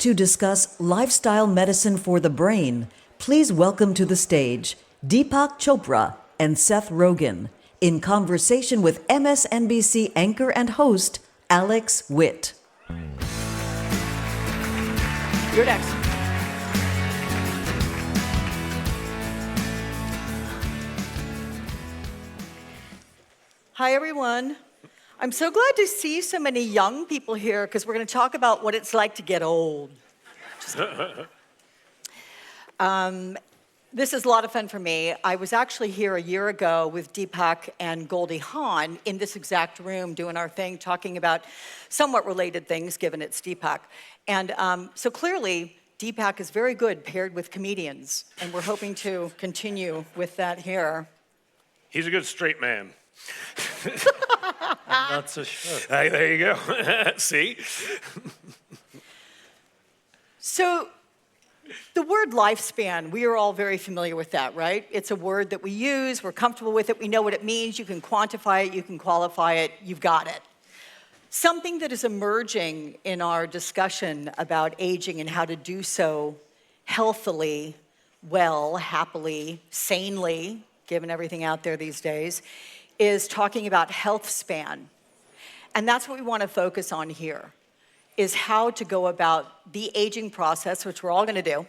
To discuss lifestyle medicine for the brain, please welcome to the stage Deepak Chopra and Seth Rogen in conversation with MSNBC anchor and host Alex Witt. You're next. Hi, everyone. I'm so glad to see so many young people here because we're going to talk about what it's like to get old. This is a lot of fun for me. I was actually here a year ago with Deepak and Goldie Hawn in this exact room doing our thing, talking about somewhat related things, given it's Deepak. And so clearly, Deepak is very good paired with comedians, and we're hoping to continue with that here. He's a good straight man. I'm not so sure. There you go. See? So the word lifespan, we are all very familiar with that, right? It's a word that we use, we're comfortable with it, we know what it means, you can quantify it, you can qualify it, you've got it. Something that is emerging in our discussion about aging and how to do so healthily, well, happily, sanely, given everything out there these days, is talking about health span. And that's what we want to focus on here, is how to go about the aging process, which we're all going to do.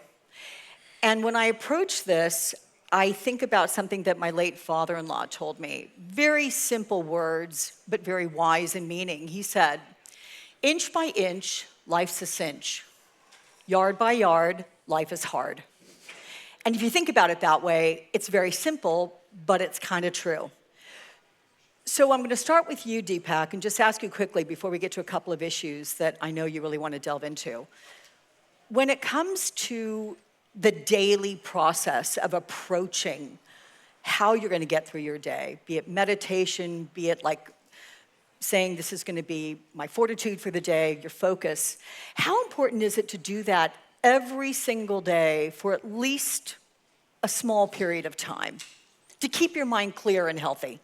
And when I approach this, I think about something that my late father-in-law told me. Very simple words, but very wise in meaning. He said, "Inch by inch, life's a cinch. Yard by yard, life is hard." And if you think about it that way, it's very simple, but it's kind of true. So I'm going to start with you, Deepak, and just ask you quickly before we get to a couple of issues that I know you really want to delve into. When it comes to the daily process of approaching how you're going to get through your day, be it meditation, be it like saying this is going to be my fortitude for the day, your focus, how important is it to do that every single day for at least a small period of time to keep your mind clear and healthy?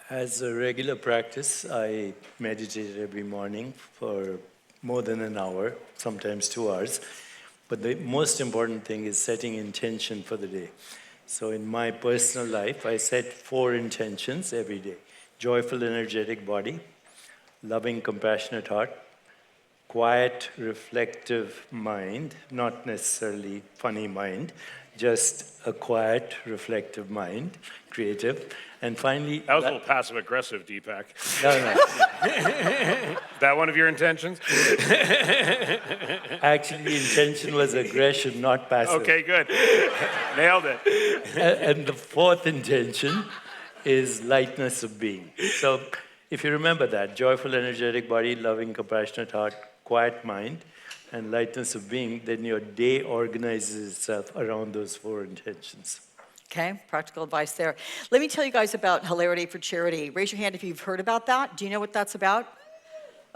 As a regular practice, I meditate every morning for more than an hour, sometimes 2 hours. But the most important thing is setting intention for the day. So in my personal life, I set 4 intentions every day. Joyful, energetic body, loving, compassionate heart, quiet, reflective mind, not necessarily funny mind, just a quiet, reflective mind, creative. And finally... That was a little passive-aggressive, Deepak. No. Is that one of your intentions? Actually, the intention was aggression, not passive. Okay, good. Nailed it. And the 4th intention is lightness of being. So if you remember that, joyful, energetic body, loving, compassionate heart, quiet mind, and lightness of being, then your day organizes itself around those 4 intentions. Okay, practical advice there. Let me tell you guys about Hilarity for Charity. Raise your hand if you've heard about that. Do you know what that's about?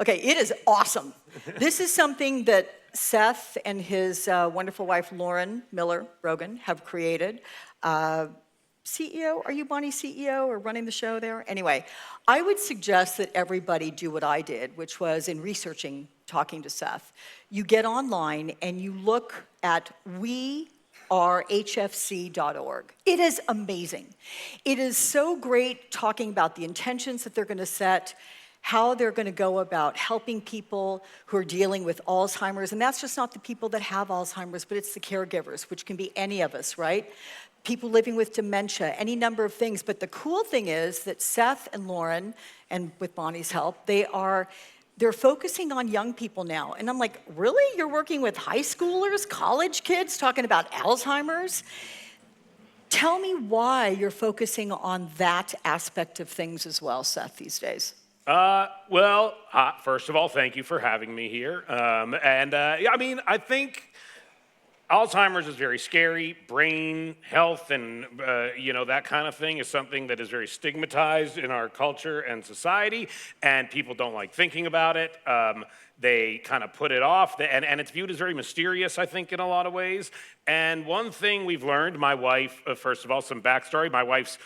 Okay, it is awesome. This is something that Seth and his wonderful wife, Lauren Miller Rogen, have created. CEO, are you Bonnie CEO or running the show there? Anyway, I would suggest that everybody do what I did, which was in researching, talking to Seth. You get online and you look at wearehfc.org. It is amazing. It is so great talking about the intentions that they're going to set, how they're going to go about helping people who are dealing with Alzheimer's. And that's just not the people that have Alzheimer's, but it's the caregivers, which can be any of us, right? People living with dementia, any number of things. But the cool thing is that Seth and Lauren, and with Bonnie's help, they're focusing on young people now. And I'm like, really? You're working with high schoolers, college kids, talking about Alzheimer's? Tell me why you're focusing on that aspect of things as well, Seth, these days. First of all, thank you for having me here. I think Alzheimer's is very scary. Brain health and, that kind of thing is something that is very stigmatized in our culture and society, and people don't like thinking about it. They kind of put it off, and it's viewed as very mysterious, I think, in a lot of ways. And one thing we've learned, my wife, first of all, some backstory, my wife's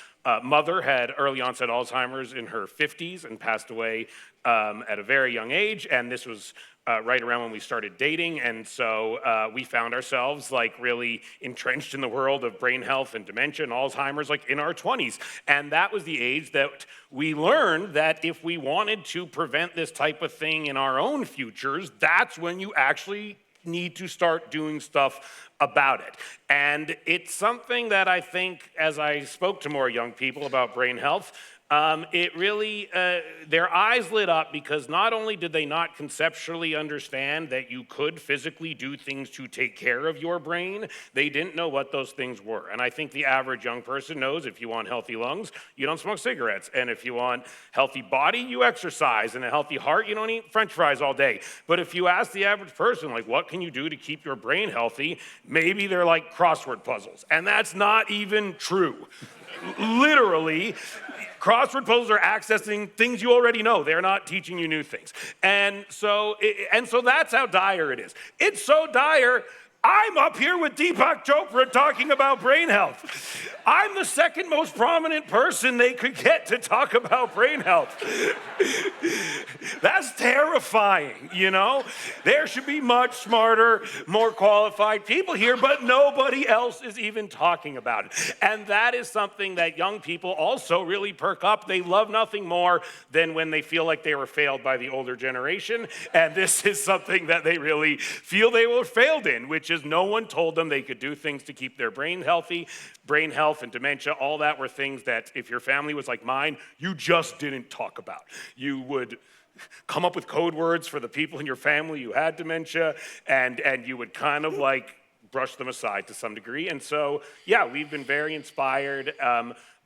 mother had early onset Alzheimer's in her 50s and passed away at a very young age, and this was right around when we started dating, and so we found ourselves like really entrenched in the world of brain health and dementia and Alzheimer's like in our 20s. And that was the age that we learned that if we wanted to prevent this type of thing in our own futures, that's when you actually need to start doing stuff about it. And it's something that I think, as I spoke to more young people about brain health, it really, their eyes lit up because not only did they not conceptually understand that you could physically do things to take care of your brain, they didn't know what those things were. And I think the average young person knows if you want healthy lungs, you don't smoke cigarettes. And if you want healthy body, you exercise. And a healthy heart, you don't eat French fries all day. But if you ask the average person, like, what can you do to keep your brain healthy? Maybe they're like crossword puzzles. And that's not even true. Literally, crossword puzzles are accessing things you already know. They're not teaching you new things. And so that's how dire it is. It's so dire, I'm up here with Deepak Chopra talking about brain health. I'm the second most prominent person they could get to talk about brain health. That's terrifying, you know? There should be much smarter, more qualified people here, but nobody else is even talking about it. And that is something that young people also really perk up. They love nothing more than when they feel like they were failed by the older generation. And this is something that they really feel they were failed in, which is no one told them they could do things to keep their brain healthy. Brain health and dementia, all that were things that if your family was like mine, you just didn't talk about. You would come up with code words for the people in your family who had dementia, and you would kind of like brush them aside to some degree. And so, yeah, we've been very inspired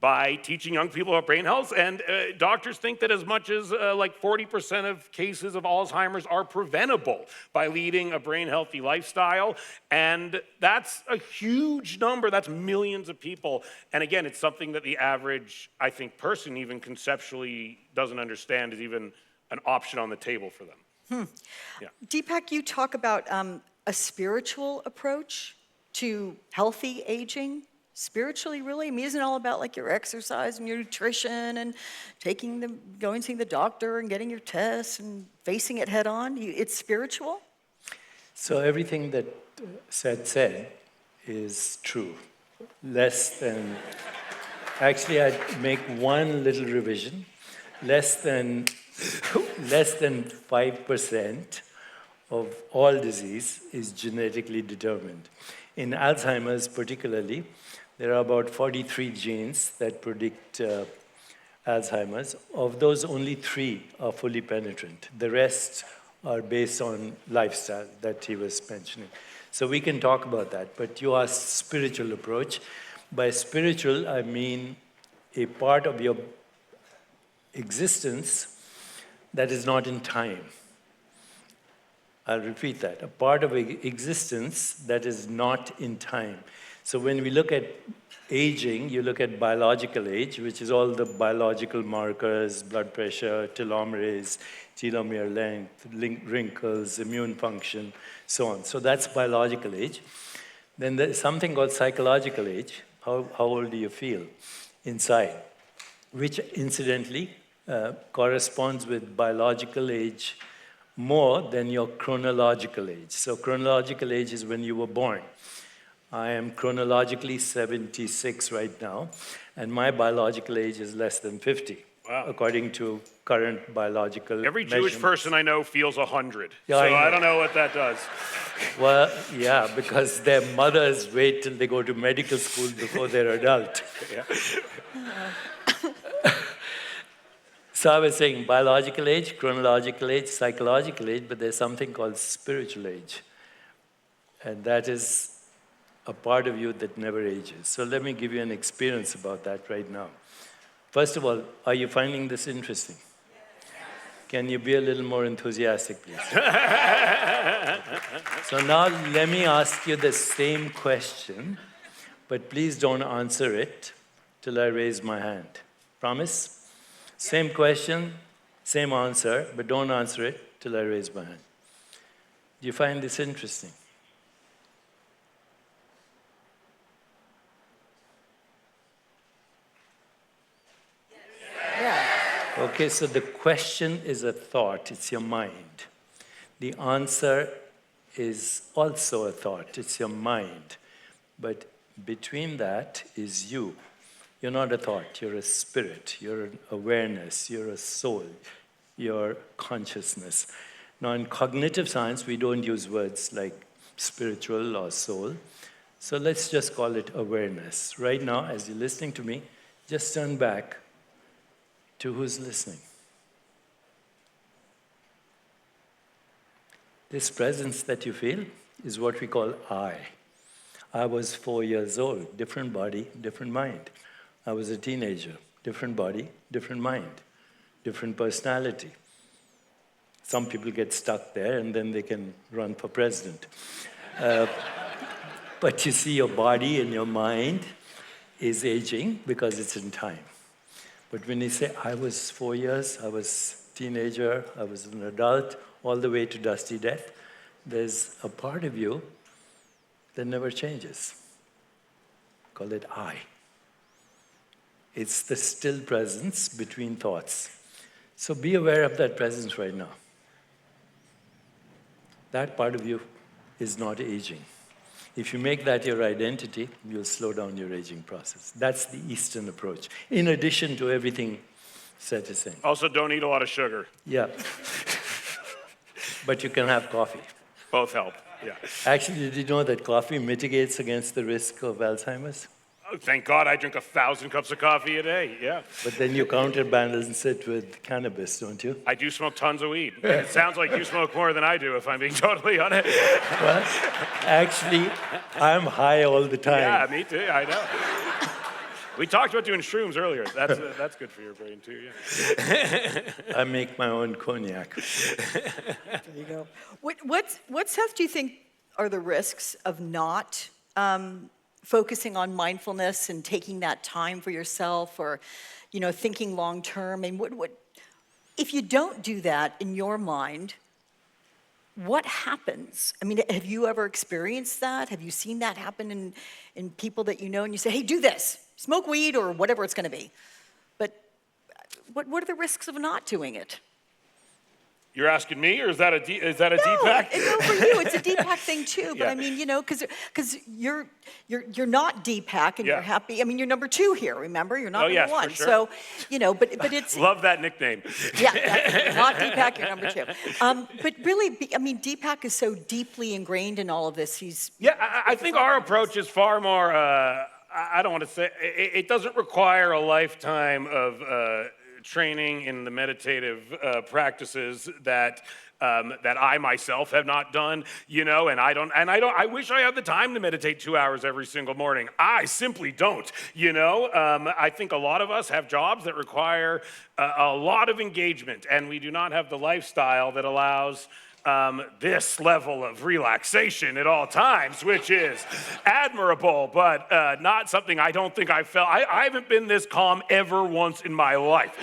by teaching young people about brain health, and doctors think that as much as like 40% of cases of Alzheimer's are preventable by leading a brain healthy lifestyle, and that's a huge number. That's millions of people. And again, it's something that the average, I think, person even conceptually doesn't understand is even an option on the table for them. Yeah. Deepak, you talk about a spiritual approach to healthy aging. Spiritually, really? I mean, isn't it all about like your exercise and your nutrition and going to see the doctor and getting your tests and facing it head on? It's spiritual? So everything that Seth said is true. Actually, I'd make one little revision. Less than 5% of all disease is genetically determined. In Alzheimer's particularly, there are about 43 genes that predict Alzheimer's. Of those, only 3 are fully penetrant. The rest are based on lifestyle that he was mentioning. So we can talk about that, but you asked spiritual approach. By spiritual, I mean a part of your existence that is not in time. I'll repeat that. A part of existence that is not in time. So when we look at aging, you look at biological age, which is all the biological markers, blood pressure, telomerase, telomere length, wrinkles, immune function, so on. So that's biological age. Then there's something called psychological age. How old do you feel inside? Which incidentally corresponds with biological age more than your chronological age. So chronological age is when you were born. I am chronologically 76 right now, and my biological age is less than 50, wow, according to current biological Every Jewish person I know feels 100, yeah, so I don't know what that does. Well, yeah, because their mothers wait till they go to medical school before they're adult. Yeah. So I was saying biological age, chronological age, psychological age, but there's something called spiritual age. And that is a part of you that never ages. So let me give you an experience about that right now. First of all, are you finding this interesting? Can you be a little more enthusiastic, please? So now let me ask you the same question, but please don't answer it till I raise my hand. Promise? Same question, same answer, but don't answer it till I raise my hand. Do you find this interesting? Okay, so the question is a thought, it's your mind. The answer is also a thought, it's your mind. But between that is you. You're not a thought, you're a spirit, you're an awareness, you're a soul, you're consciousness. Now, in cognitive science, we don't use words like spiritual or soul. So let's just call it awareness. Right now, as you're listening to me, just turn back to who's listening. This presence that you feel is what we call I. I was 4 years old, different body, different mind. I was a teenager, different body, different mind, different personality. Some people get stuck there and then they can run for president. But you see, your body and your mind is aging because it's in time. But when you say, I was 4 years, I was a teenager, I was an adult, all the way to dusty death, there's a part of you that never changes. Call it I. It's the still presence between thoughts. So be aware of that presence right now. That part of you is not aging. If you make that your identity, you'll slow down your aging process. That's the Eastern approach, in addition to everything Seth is saying. Also, don't eat a lot of sugar. Yeah. But you can have coffee. Both help, yeah. Actually, did you know that coffee mitigates against the risk of Alzheimer's? Oh, thank God I drink 1,000 cups of coffee a day, yeah. But then you counterbalance it with cannabis, don't you? I do smoke tons of weed. It sounds like you smoke more than I do, if I'm being totally honest. Well, actually, I'm high all the time. Yeah, me too, I know. We talked about doing shrooms earlier. That's good for your brain too, yeah. I make my own cognac. There you go. What, Seth, do you think are the risks of not focusing on mindfulness and taking that time for yourself, or, thinking long term? And what if you don't do that in your mind? What happens? I mean, have you ever experienced that? Have you seen that happen in people that you know, and you say, hey, do this, smoke weed or whatever it's going to be? But what are the risks of not doing it? You're asking me, or is that a Deepak? No, for you, it's a Deepak thing too. But Yeah. I mean, because you're not Deepak and Yeah. you're happy. I mean, you're number 2 here. Remember, you're not Oh, yes, number 1. for sure. So, but it's Love that nickname. yeah, you're not Deepak. You're number 2. But really, Deepak is so deeply ingrained in all of this. Yeah, I think our approach is far more, I don't want to say, it doesn't require a lifetime of training in the meditative practices that I myself have not done, and I wish I had the time to meditate 2 hours every single morning. I simply don't, I think a lot of us have jobs that require a lot of engagement, and we do not have the lifestyle that allows this level of relaxation at all times, which is admirable, but not something I don't think I felt. I haven't been this calm ever once in my life,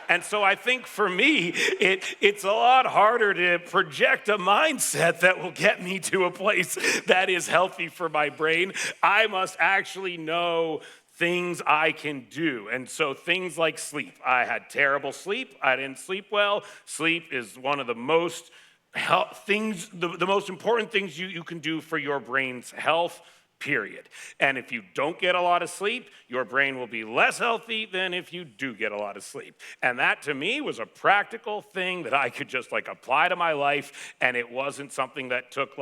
And so I think for me, it's a lot harder to project a mindset that will get me to a place that is healthy for my brain. I must actually know things I can do. And so things like sleep. I had terrible sleep. I didn't sleep well. Sleep is one of the most the most important things you can do for your brain's health, period. And if you don't get a lot of sleep, your brain will be less healthy than if you do get a lot of sleep. And that, to me, was a practical thing that I could just apply to my life, and it wasn't something that took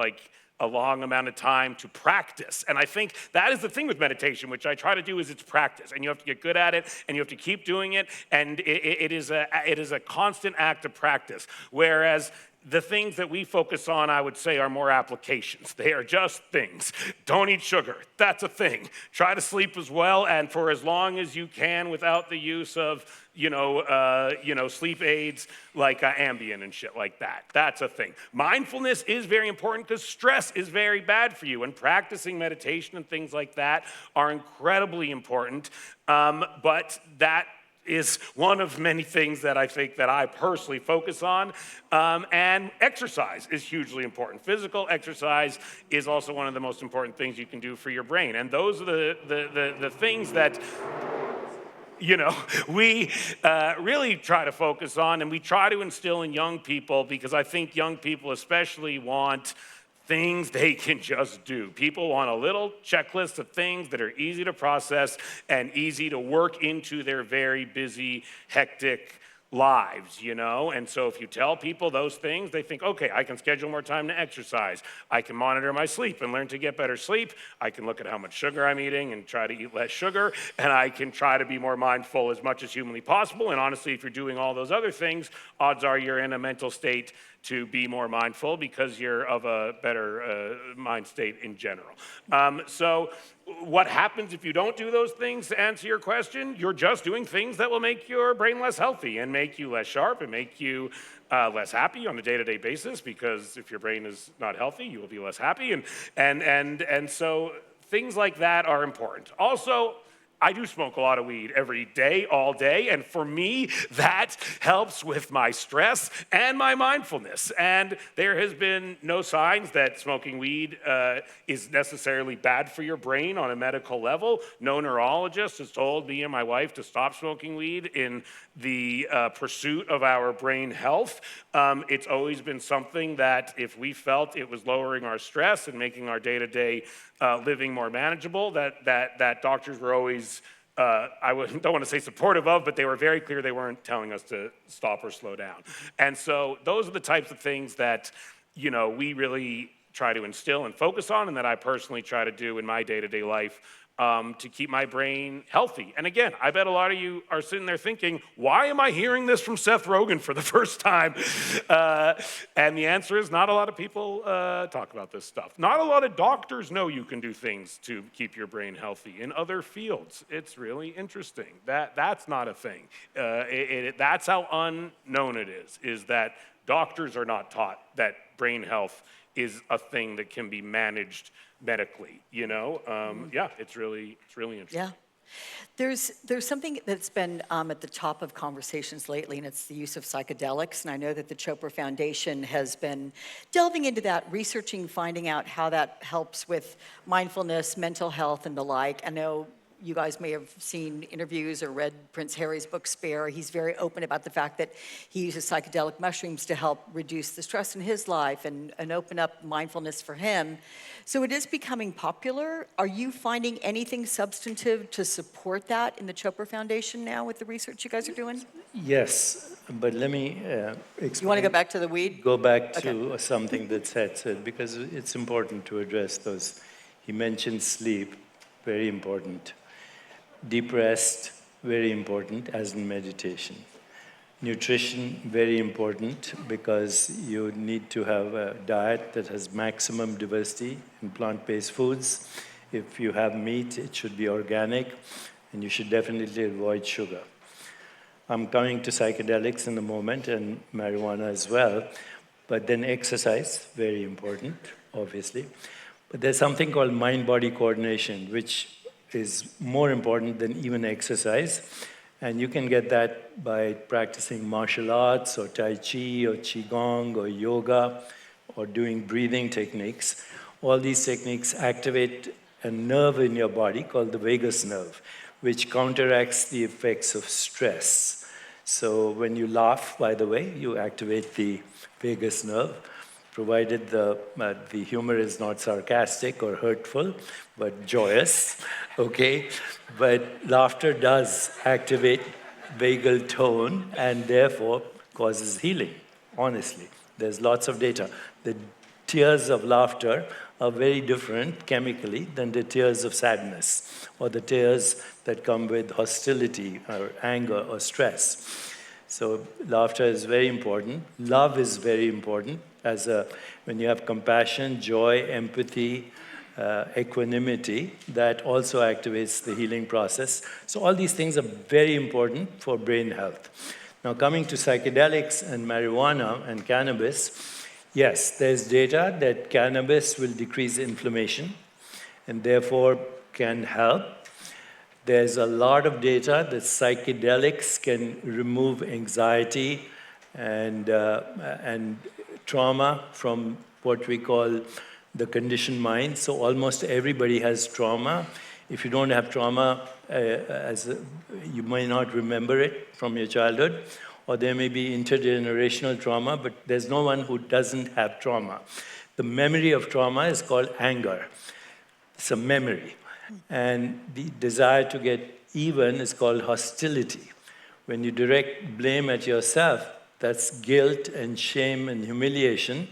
a long amount of time to practice. And I think that is the thing with meditation, which I try to do, is it's practice. And you have to get good at it, and you have to keep doing it, and it is a constant act of practice. Whereas the things that we focus on, I would say, are more applications. They are just things. Don't eat sugar. That's a thing. Try to sleep as well, and for as long as you can, without the use of sleep aids like Ambien and shit like that. That's a thing. Mindfulness is very important because stress is very bad for you, and practicing meditation and things like that are incredibly important. But that is one of many things that I think that I personally focus on. And exercise is hugely important. Physical exercise is also one of the most important things you can do for your brain. And those are the things that we really try to focus on, and we try to instill in young people, because I think young people especially want things they can just do. People want a little checklist of things that are easy to process and easy to work into their very busy, hectic lives, And so if you tell people those things, they think, okay, I can schedule more time to exercise. I can monitor my sleep and learn to get better sleep. I can look at how much sugar I'm eating and try to eat less sugar. And I can try to be more mindful as much as humanly possible. And honestly, if you're doing all those other things, odds are you're in a mental state to be more mindful because you're of a better mind state in general. So what happens if you don't do those things? To answer your question, you're just doing things that will make your brain less healthy and make you less sharp and make you less happy on a day-to-day basis, because if your brain is not healthy, you will be less happy. And so things like that are important. Also, I do smoke a lot of weed every day, all day, and for me, that helps with my stress and my mindfulness. And there has been no signs that smoking weed is necessarily bad for your brain on a medical level. No neurologist has told me and my wife to stop smoking weed in the pursuit of our brain health. It's always been something that if we felt it was lowering our stress and making our day-to-day living more manageable, that doctors were always, don't want to say supportive of, but they were very clear they weren't telling us to stop or slow down. And so those are the types of things that, we really try to instill and focus on, and that I personally try to do in my day-to-day life to keep my brain healthy. And again, I bet a lot of you are sitting there thinking, why am I hearing this from Seth Rogen for the first time? And the answer is not a lot of people talk about this stuff. Not a lot of doctors know you can do things to keep your brain healthy. In other fields, it's really interesting. That's not a thing. That's how unknown it is that doctors are not taught that brain health is a thing that can be managed medically, Yeah, it's really interesting. Yeah. There's something that's been at the top of conversations lately, and it's the use of psychedelics. And I know that the Chopra Foundation has been delving into that, researching, finding out how that helps with mindfulness, mental health, and the like. I know you guys may have seen interviews or read Prince Harry's book, Spare. He's very open about the fact that he uses psychedelic mushrooms to help reduce the stress in his life and open up mindfulness for him. So it is becoming popular. Are you finding anything substantive to support that in the Chopra Foundation now with the research you guys are doing? Yes, but let me explain. You want to go back to the weed? Go back to something that Seth said, because it's important to address those. He mentioned sleep, very important. Deep rest, very important, as in meditation. Nutrition, very important, because you need to have a diet that has maximum diversity in plant-based foods. If you have meat, it should be organic, and you should definitely avoid sugar. I'm coming to psychedelics in a moment, and marijuana as well, but then exercise, very important, obviously. But there's something called mind-body coordination, which is more important than even exercise. And you can get that by practicing martial arts or Tai Chi or Qigong or yoga or doing breathing techniques. All these techniques activate a nerve in your body called the vagus nerve, which counteracts the effects of stress. So when you laugh, by the way, you activate the vagus nerve, provided the humor is not sarcastic or hurtful, but joyous, okay? But laughter does activate vagal tone and therefore causes healing, honestly. There's lots of data. The tears of laughter are very different chemically than the tears of sadness or the tears that come with hostility or anger or stress. So laughter is very important. Love is very important. When you have compassion, joy, empathy, equanimity, that also activates the healing process. So all these things are very important for brain health. Now coming to psychedelics and marijuana and cannabis, yes, there's data that cannabis will decrease inflammation and therefore can help. There's a lot of data that psychedelics can remove anxiety and trauma from what we call the conditioned mind. So almost everybody has trauma. If you don't have trauma, you may not remember it from your childhood, or there may be intergenerational trauma, but there's no one who doesn't have trauma. The memory of trauma is called anger. It's a memory. And the desire to get even is called hostility. When you direct blame at yourself, that's guilt and shame and humiliation.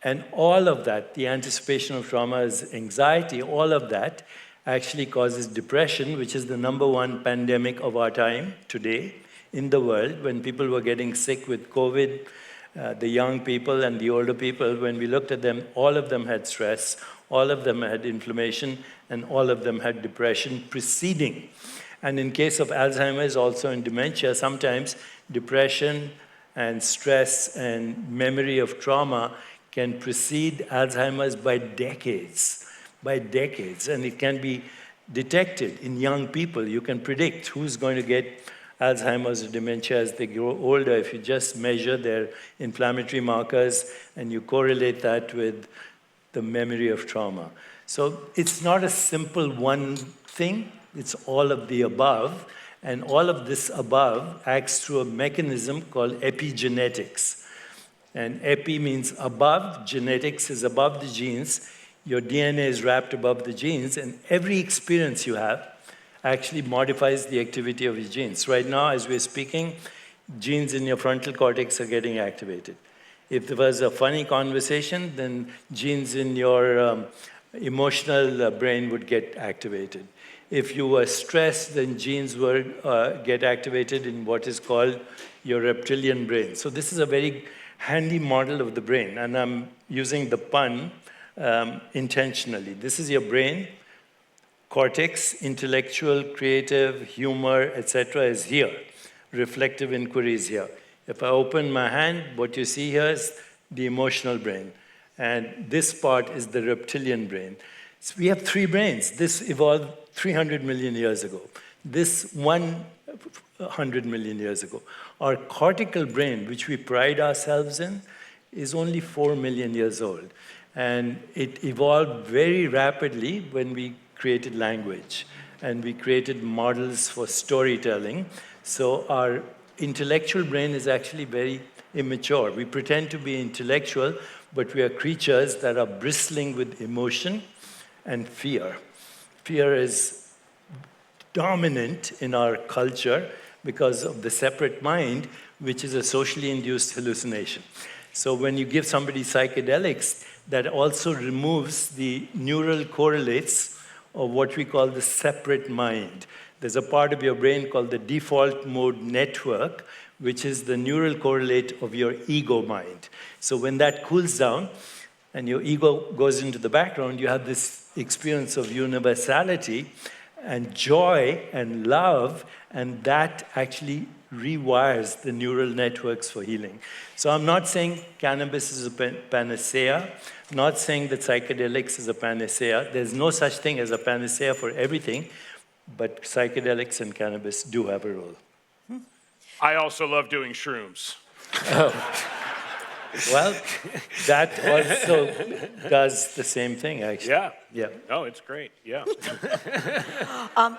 And all of that, the anticipation of trauma is anxiety, all of that actually causes depression, which is the #1 pandemic of our time today in the world. When people were getting sick with COVID, the young people and the older people, when we looked at them, all of them had stress, all of them had inflammation, and all of them had depression preceding. And in case of Alzheimer's, also in dementia, sometimes depression and stress and memory of trauma can precede Alzheimer's by decades, and it can be detected in young people. You can predict who's going to get Alzheimer's or dementia as they grow older if you just measure their inflammatory markers and you correlate that with the memory of trauma. So it's not a simple one thing, it's all of the above, and all of this above acts through a mechanism called epigenetics. And epi means above, genetics is above the genes, your DNA is wrapped above the genes, and every experience you have actually modifies the activity of your genes. Right now, as we're speaking, genes in your frontal cortex are getting activated. If there was a funny conversation, then genes in your emotional brain would get activated. If you were stressed, then genes would get activated in what is called your reptilian brain. So this is a very handy model of the brain, and I'm using the pun intentionally. This is your brain. Cortex, intellectual, creative, humor, etc. is here. Reflective inquiry is here. If I open my hand, what you see here is the emotional brain. And this part is the reptilian brain. So we have 3 brains. This evolved 300 million years ago. This 100 million years ago. Our cortical brain, which we pride ourselves in, is only 4 million years old. And it evolved very rapidly when we created language, and we created models for storytelling. So our intellectual brain is actually very immature. We pretend to be intellectual, but we are creatures that are bristling with emotion and fear. Fear is dominant in our culture because of the separate mind, which is a socially induced hallucination. So when you give somebody psychedelics, that also removes the neural correlates of what we call the separate mind. There's a part of your brain called the default mode network, which is the neural correlate of your ego mind. So when that cools down and your ego goes into the background, you have this experience of universality and joy and love, and that actually rewires the neural networks for healing. So I'm not saying cannabis is a panacea, not saying that psychedelics is a panacea. There's no such thing as a panacea for everything, but psychedelics and cannabis do have a role. I also love doing shrooms. Well, that also does the same thing, actually. Yeah. Yeah. Oh, it's great. Yeah.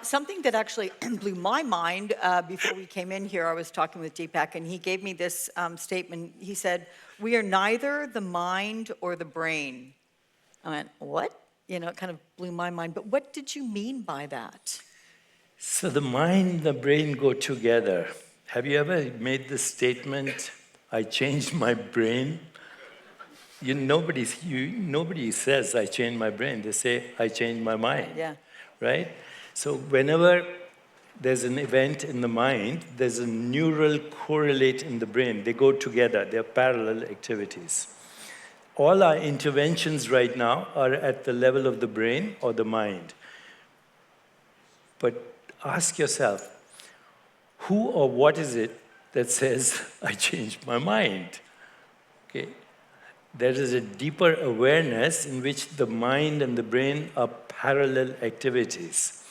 Something that actually blew my mind before we came in here, I was talking with Deepak, and he gave me this statement. He said, "We are neither the mind or the brain." I went, what? You know, it kind of blew my mind. But what did you mean by that? So the mind and the brain go together. Have you ever made the statement, I changed my brain? Nobody says, I changed my brain. They say, I changed my mind. Yeah. Right? So whenever there's an event in the mind, there's a neural correlate in the brain. They go together. They're parallel activities. All our interventions right now are at the level of the brain or the mind. But ask yourself, who or what is it that says, I changed my mind? Okay. There is a deeper awareness in which the mind and the brain are parallel activities.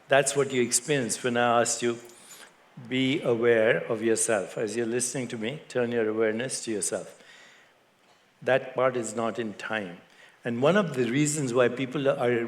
That's what you experienced when I asked you, be aware of yourself. As you're listening to me, turn your awareness to yourself. That part is not in time. And one of the reasons why people are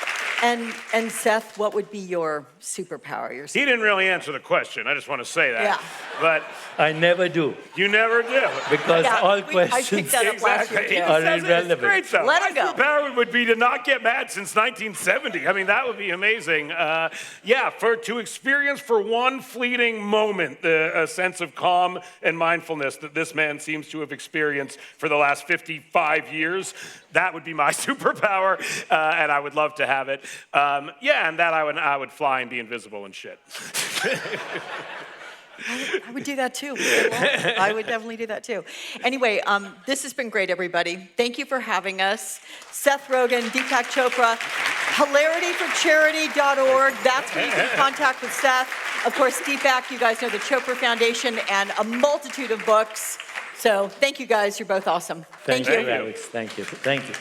And Seth, what would be your superpower? Your He didn't really answer the question. I just want to say that. Yeah. But I never do, you never do. because all I questions picked that up last year, He too. just are says it. It's irrelevant. great, though. Let him go. My superpower would be to not get mad since 1970. I mean, that would be amazing. To experience for one fleeting moment a sense of calm and mindfulness that this man seems to have experienced for the last 55 years. That would be my superpower, and I would love to have it. And that I would fly and be invisible and shit. I would do that too. I would definitely do that too. Anyway, this has been great, everybody. Thank you for having us. Seth Rogen, Deepak Chopra, hilarityforcharity.org. That's where you can contact with Seth. Of course, Deepak, you guys know the Chopra Foundation and a multitude of books. So thank you guys. You're both awesome. Thank you. you, Alex. Thank you. Thank you.